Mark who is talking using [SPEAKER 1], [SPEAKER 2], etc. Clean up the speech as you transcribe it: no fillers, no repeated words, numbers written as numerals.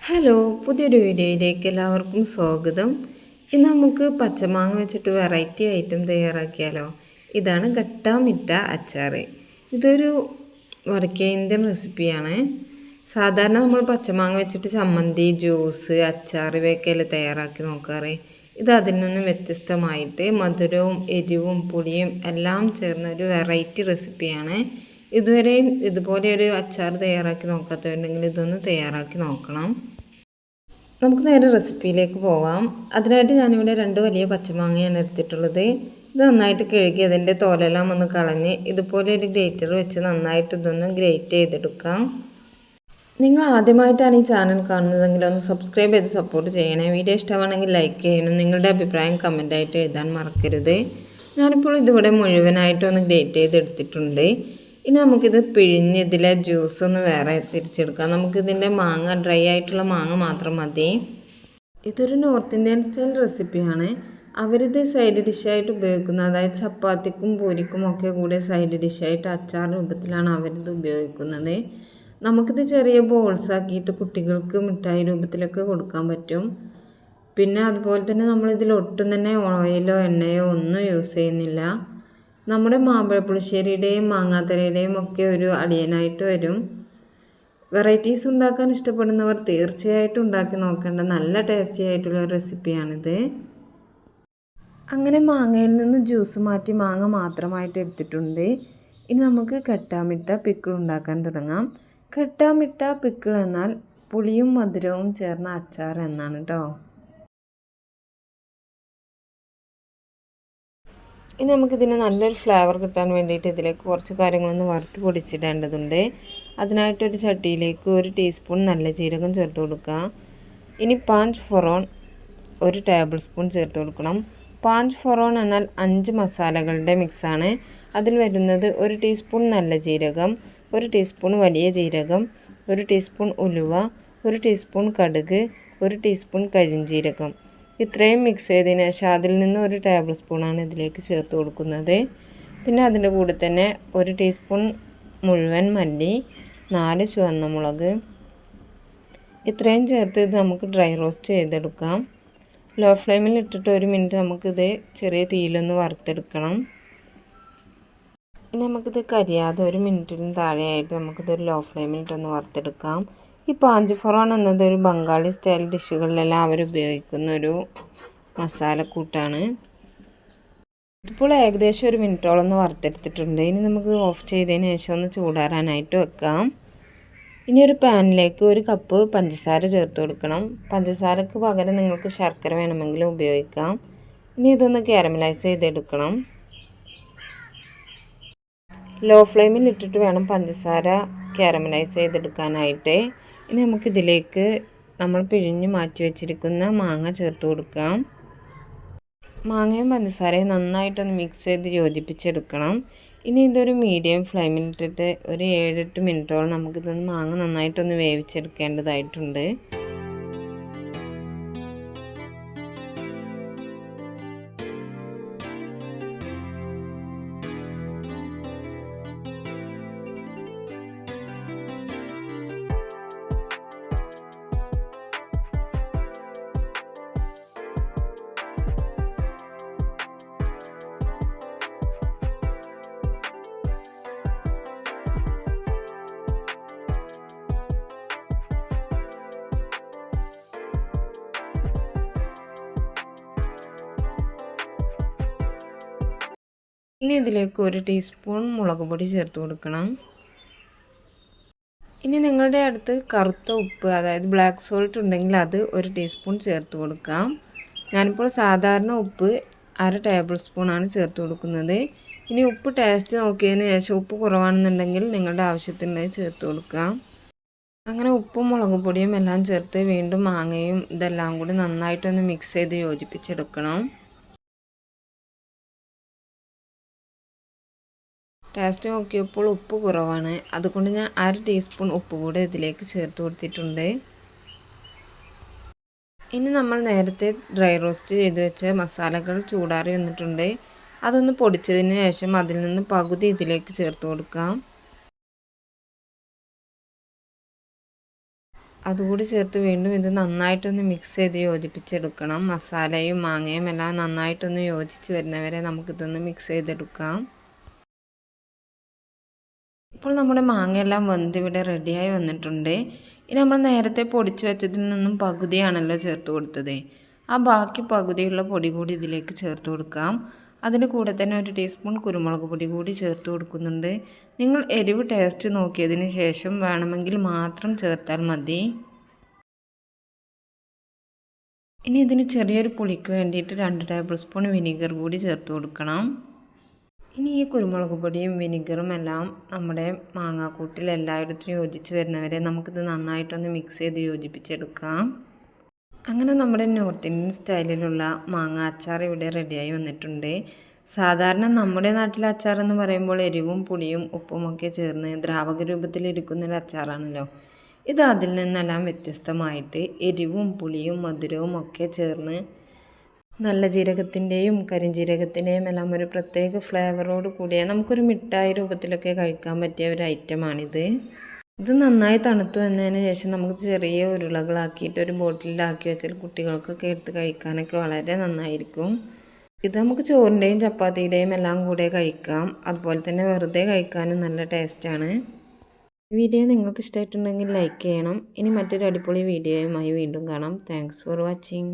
[SPEAKER 1] Hello, പുതിയൊരു വീഡിയോയിലേക്ക് എല്ലാവർക്കും സ്വാഗതം. ഇന്ന് നമുക്ക് പച്ചമാങ്ങ വെച്ചിട്ട് വെറൈറ്റി ഐറ്റം തയ്യാറാക്കിയാലോ. ഇതാണ് ഖട്ടാ മിഠ അച്ചാർ. ഇതൊരു വടക്കേ ഇന്ത്യൻ റെസിപ്പിയാണ്. സാധാരണ നമ്മൾ പച്ചമാങ്ങ വെച്ചിട്ട് ചമ്മന്തി, ജ്യൂസ്, അച്ചാർ ഇവയൊക്കെയല്ലേ തയ്യാറാക്കി നോക്കാറ്. ഇത് അതിൽ നിന്നും വ്യത്യസ്തമായിട്ട് മധുരവും എരിവും പുളിയും എല്ലാം ചേർന്ന ഒരു വെറൈറ്റി റെസിപ്പിയാണ്. ഇതുവരെയും ഇതുപോലെ ഒരു അച്ചാർ തയ്യാറാക്കി നോക്കാത്തവരുണ്ടെങ്കിൽ ഇതൊന്ന് തയ്യാറാക്കി നോക്കണം. നമുക്ക് നേരെ റെസിപ്പിയിലേക്ക് പോകാം. അതിനായിട്ട് ഞാനിവിടെ 2 വലിയ പച്ചമാങ്ങയാണ് എടുത്തിട്ടുള്ളത്. ഇത് നന്നായിട്ട് കഴുകി അതിൻ്റെ തോലെല്ലാം ഒന്ന് കളഞ്ഞ് ഇതുപോലെ ഒരു ഗ്രേറ്റർ വെച്ച് നന്നായിട്ട് ഇതൊന്ന് ഗ്രേറ്റ് ചെയ്തെടുക്കാം. നിങ്ങൾ ആദ്യമായിട്ടാണ് ഈ ചാനൽ കാണുന്നതെങ്കിൽ ഒന്ന് സബ്സ്ക്രൈബ് ചെയ്ത് സപ്പോർട്ട് ചെയ്യണേ. വീഡിയോ ഇഷ്ടമാണെങ്കിൽ ലൈക്ക് ചെയ്യണം. നിങ്ങളുടെ അഭിപ്രായം കമൻറ്റായിട്ട് എഴുതാൻ മറക്കരുത്. ഞാനിപ്പോൾ ഇതിവിടെ മുഴുവനായിട്ടൊന്ന് ഗ്രേറ്റ് ചെയ്തെടുത്തിട്ടുണ്ട്. ഇനി നമുക്കിത് പിഴിഞ്ഞ് ഇതിലെ ജ്യൂസ് ഒന്ന് വേറെ തിരിച്ചെടുക്കാം. നമുക്കിതിൻ്റെ മാങ്ങ ഡ്രൈ ആയിട്ടുള്ള മാങ്ങ മാത്രം മതി. ഇതൊരു നോർത്ത് ഇന്ത്യൻ സ്റ്റൈൽ റെസിപ്പിയാണ്. അവരിത് സൈഡ് ഡിഷായിട്ട് ഉപയോഗിക്കുന്നത്, അതായത് ചപ്പാത്തിക്കും പൂരിക്കും ഒക്കെ കൂടെ സൈഡ് ഡിഷായിട്ട് അച്ചാർ രൂപത്തിലാണ് അവരിത് ഉപയോഗിക്കുന്നത്. നമുക്കിത് ചെറിയ ബോൾസ് ആക്കിയിട്ട് കുട്ടികൾക്ക് മിഠായി രൂപത്തിലൊക്കെ കൊടുക്കാൻ പറ്റും. പിന്നെ അതുപോലെ തന്നെ നമ്മളിതിൽ ഒട്ടും തന്നെ ഓയിലോ എണ്ണയോ ഒന്നും യൂസ് ചെയ്യുന്നില്ല. നമ്മുടെ മാമ്പഴപ്പുളിശ്ശേരിയുടെയും മാങ്ങാത്തരയുടെയും ഒക്കെ ഒരു അളിയനായിട്ട് വരും. വെറൈറ്റീസ് ഉണ്ടാക്കാൻ ഇഷ്ടപ്പെടുന്നവർ തീർച്ചയായിട്ടും ഉണ്ടാക്കി നോക്കേണ്ട നല്ല ടേസ്റ്റി ആയിട്ടുള്ള റെസിപ്പിയാണിത്. അങ്ങനെ മാങ്ങയിൽ നിന്ന് ജ്യൂസ് മാറ്റി മാങ്ങ മാത്രമായിട്ട് എടുത്തിട്ടുണ്ട്. ഇനി നമുക്ക് ഖട്ടാ മിഠ പിക്കിൾ ഉണ്ടാക്കാൻ തുടങ്ങാം. ഖട്ടാ മിഠ പിക്കിൾ എന്നാൽ പുളിയും മധുരവും ചേർന്ന അച്ചാർ എന്നാണ് കേട്ടോ. ഇനി നമുക്കിതിന് നല്ലൊരു ഫ്ലേവർ കിട്ടാൻ വേണ്ടിയിട്ട് ഇതിലേക്ക് കുറച്ച് കാര്യങ്ങളൊന്ന് വറുത്ത് പൊടിച്ചിടേണ്ടതുണ്ട്. അതിനായിട്ടൊരു ചട്ടിയിലേക്ക് 1 ടീസ്പൂൺ നല്ല ജീരകം ചേർത്ത് കൊടുക്കുക. ഇനി പാഞ്ച് ഫൊറോൺ 1 ടേബിൾ സ്പൂൺ ചേർത്ത് കൊടുക്കണം. പാഞ്ച് ഫൊറോൺ എന്നാൽ 5 മസാലകളുടെ മിക്സാണ്. അതിൽ വരുന്നത് 1 ടീസ്പൂൺ നല്ല ജീരകം, 1 ടീസ്പൂൺ വലിയ ജീരകം, 1 ടീസ്പൂൺ ഉലുവ, 1 ടീസ്പൂൺ കടുക്, 1 ടീസ്പൂൺ കരിഞ്ജീരകം. ഇത്രയും മിക്സ് ചെയ്തതിന് ശേഷം അതിൽ നിന്ന് 1 ടേബിൾ സ്പൂണാണ് ഇതിലേക്ക് ചേർത്ത് കൊടുക്കുന്നത്. പിന്നെ അതിൻ്റെ കൂടെ തന്നെ 1 ടീസ്പൂൺ മുഴുവൻ മല്ലി, 4 ചുവന്ന മുളക്, ഇത്രയും ചേർത്ത് ഇത് നമുക്ക് ഡ്രൈ റോസ്റ്റ് ചെയ്തെടുക്കാം. ലോ ഫ്ലെയിമിൽ ഇട്ടിട്ട് 1 മിനിറ്റ് നമുക്കിത് ചെറിയ തീയിലൊന്ന് വറുത്തെടുക്കണം. ഇനി നമുക്കിത് കരിയാതെ 1 മിനിറ്റിന് താഴെയായിട്ട് നമുക്കിതൊരു ലോ ഫ്ലെയിമിൽ ഇട്ടൊന്ന് വറുത്തെടുക്കാം. ഈ പാഞ്ച് ഫൊറോൺ എന്നത് ഒരു ബംഗാളി സ്റ്റൈൽ ഡിഷുകളിലെല്ലാം അവർ ഉപയോഗിക്കുന്ന ഒരു മസാലക്കൂട്ടാണ്. ഇപ്പോൾ ഏകദേശം 1 മിനിറ്റോളം ഒന്ന് വറുത്തെടുത്തിട്ടുണ്ട്. ഇനി നമുക്ക് ഓഫ് ചെയ്തതിന് ശേഷം ഒന്ന് ചൂടാറാനായിട്ട് വെക്കാം. ഇനി ഒരു പാനിലേക്ക് 1 കപ്പ് പഞ്ചസാര ചേർത്ത് കൊടുക്കണം. പഞ്ചസാരക്ക് പകരം നിങ്ങൾക്ക് ശർക്കര വേണമെങ്കിലും ഉപയോഗിക്കാം. ഇനി ഇതൊന്ന് കാരമലൈസ് ചെയ്തെടുക്കണം. ലോ ഫ്ലെയിമിൽ ഇട്ടിട്ട് വേണം പഞ്ചസാര കാരമലൈസ് ചെയ്തെടുക്കാനായിട്ട്. ഇനി നമുക്കിതിലേക്ക് നമ്മൾ പിഴിഞ്ഞ് മാറ്റി വെച്ചിരിക്കുന്ന മാങ്ങ ചേർത്ത് കൊടുക്കാം. മാങ്ങയും പഞ്ചസാരയും നന്നായിട്ടൊന്ന് മിക്സ് ചെയ്ത് യോജിപ്പിച്ചെടുക്കണം. ഇനി ഇതൊരു മീഡിയം ഫ്ലെയിമിൽ ഇട്ടിട്ട് ഒരു 7-8 മിനിറ്റോളം നമുക്കിതൊന്ന് മാങ്ങ നന്നായിട്ടൊന്ന് വേവിച്ചെടുക്കേണ്ടതായിട്ടുണ്ട്. ഇനി ഇതിലേക്ക് 1 ടീസ്പൂൺ മുളക് പൊടി ചേർത്ത് കൊടുക്കണം. ഇനി നിങ്ങളുടെ അടുത്ത് കറുത്ത ഉപ്പ്, അതായത് ബ്ലാക്ക് സോൾട്ട് ഉണ്ടെങ്കിൽ അത് 1 ടീസ്പൂൺ ചേർത്ത് കൊടുക്കാം. ഞാനിപ്പോൾ സാധാരണ ഉപ്പ് 1/2 ടേബിൾ സ്പൂണാണ് ചേർത്ത് കൊടുക്കുന്നത്. ഇനി ഉപ്പ് ടേസ്റ്റ് നോക്കിയതിന് ശേഷം ഉപ്പ് കുറവാണെന്നുണ്ടെങ്കിൽ നിങ്ങളുടെ ആവശ്യത്തിന് ചേർത്ത് കൊടുക്കാം. അങ്ങനെ ഉപ്പും മുളക് പൊടിയും എല്ലാം ചേർത്ത് വീണ്ടും മാങ്ങയും ഇതെല്ലാം കൂടി നന്നായിട്ടൊന്ന് മിക്സ് ചെയ്ത് യോജിപ്പിച്ചെടുക്കണം. ടേസ്റ്റ് നോക്കിയപ്പോൾ ഉപ്പ് കുറവാണ്, അതുകൊണ്ട് ഞാൻ 1/2 ടീസ്പൂൺ ഉപ്പ് കൂടെ ഇതിലേക്ക് ചേർത്ത് കൊടുത്തിട്ടുണ്ട്. ഇനി നമ്മൾ നേരത്തെ ഡ്രൈ റോസ്റ്റ് ചെയ്ത് വെച്ച മസാലകൾ ചൂടാറി വന്നിട്ടുണ്ട്. അതൊന്ന് പൊടിച്ചതിന് ശേഷം അതിൽ നിന്ന് പകുതി ഇതിലേക്ക് ചേർത്ത് കൊടുക്കാം. അതുകൂടി ചേർത്ത് വീണ്ടും ഇത് നന്നായിട്ടൊന്ന് മിക്സ് ചെയ്ത് യോജിപ്പിച്ചെടുക്കണം. മസാലയും മാങ്ങയും എല്ലാം നന്നായിട്ടൊന്ന് യോജിച്ച് വരുന്നവരെ നമുക്കിതൊന്ന് മിക്സ് ചെയ്തെടുക്കാം. ഇപ്പോൾ നമ്മുടെ മാങ്ങയെല്ലാം വെന്ത് ഇവിടെ റെഡിയായി വന്നിട്ടുണ്ട്. ഇനി നമ്മൾ നേരത്തെ പൊടിച്ച് വെച്ചതിൽ നിന്നും പകുതിയാണല്ലോ ചേർത്ത് കൊടുത്തത്. ആ ബാക്കി പകുതിയുള്ള പൊടി കൂടി ഇതിലേക്ക് ചേർത്ത് കൊടുക്കാം. അതിന് കൂടെ തന്നെ 1 ടീസ്പൂൺ കുരുമുളക് പൊടി കൂടി ചേർത്ത് കൊടുക്കുന്നുണ്ട്. നിങ്ങൾ എരിവ് ടേസ്റ്റ് നോക്കിയതിന് ശേഷം വേണമെങ്കിൽ മാത്രം ചേർത്താൽ മതി. ഇനി ഇതിന് ചെറിയൊരു പുളിക്ക് വേണ്ടിയിട്ട് 2 ടേബിൾ സ്പൂൺ വിനീഗർ കൂടി ചേർത്ത് കൊടുക്കണം. ഇനി ഈ കുരുമുളക് പൊടിയും വിനീഗറും എല്ലാം നമ്മുടെ മാങ്ങാക്കൂട്ടിൽ എല്ലായിടത്തും യോജിച്ച് വരുന്നവരെ നമുക്കിത് നന്നായിട്ടൊന്ന് മിക്സ് ചെയ്ത് യോജിപ്പിച്ചെടുക്കാം. അങ്ങനെ നമ്മുടെ നോർത്ത് ഇന്ത്യൻ സ്റ്റൈലിലുള്ള മാങ്ങ അച്ചാർ ഇവിടെ റെഡിയായി വന്നിട്ടുണ്ട്. സാധാരണ നമ്മുടെ നാട്ടിലെ അച്ചാർ എന്ന് പറയുമ്പോൾ എരിവും പുളിയും ഉപ്പുമൊക്കെ ചേർന്ന് ദ്രാവക രൂപത്തിലിരിക്കുന്നൊരു അച്ചാറാണല്ലോ. ഇത് അതിൽ നിന്നെല്ലാം വ്യത്യസ്തമായിട്ട് എരിവും പുളിയും മധുരവും ഒക്കെ ചേർന്ന് നല്ല ജീരകത്തിൻ്റെയും കരിഞ്ജീരകത്തിൻ്റെയും എല്ലാം ഒരു പ്രത്യേക ഫ്ലേവറോട് കൂടിയ നമുക്കൊരു മിഠായി രൂപത്തിലൊക്കെ കഴിക്കാൻ പറ്റിയ ഒരു ഐറ്റമാണിത്. ഇത് നന്നായി തണുത്തു വന്നതിന് ശേഷം നമുക്ക് ചെറിയ ഉരുളകളാക്കിയിട്ട് ഒരു ബോട്ടിലാക്കി വെച്ചാൽ കുട്ടികൾക്കൊക്കെ എടുത്ത് കഴിക്കാനൊക്കെ വളരെ നന്നായിരിക്കും. ഇത് നമുക്ക് ചോറിൻ്റെയും ചപ്പാത്തിയുടെയും എല്ലാം കൂടെ കഴിക്കാം. അതുപോലെ തന്നെ വെറുതെ കഴിക്കാനും നല്ല ടേസ്റ്റാണ്. വീഡിയോ നിങ്ങൾക്ക് ഇഷ്ടമായിട്ടുണ്ടെങ്കിൽ ലൈക്ക് ചെയ്യണം. ഇനി മറ്റൊരു അടിപൊളി വീഡിയോയുമായി വീണ്ടും കാണാം. Thanks for watching.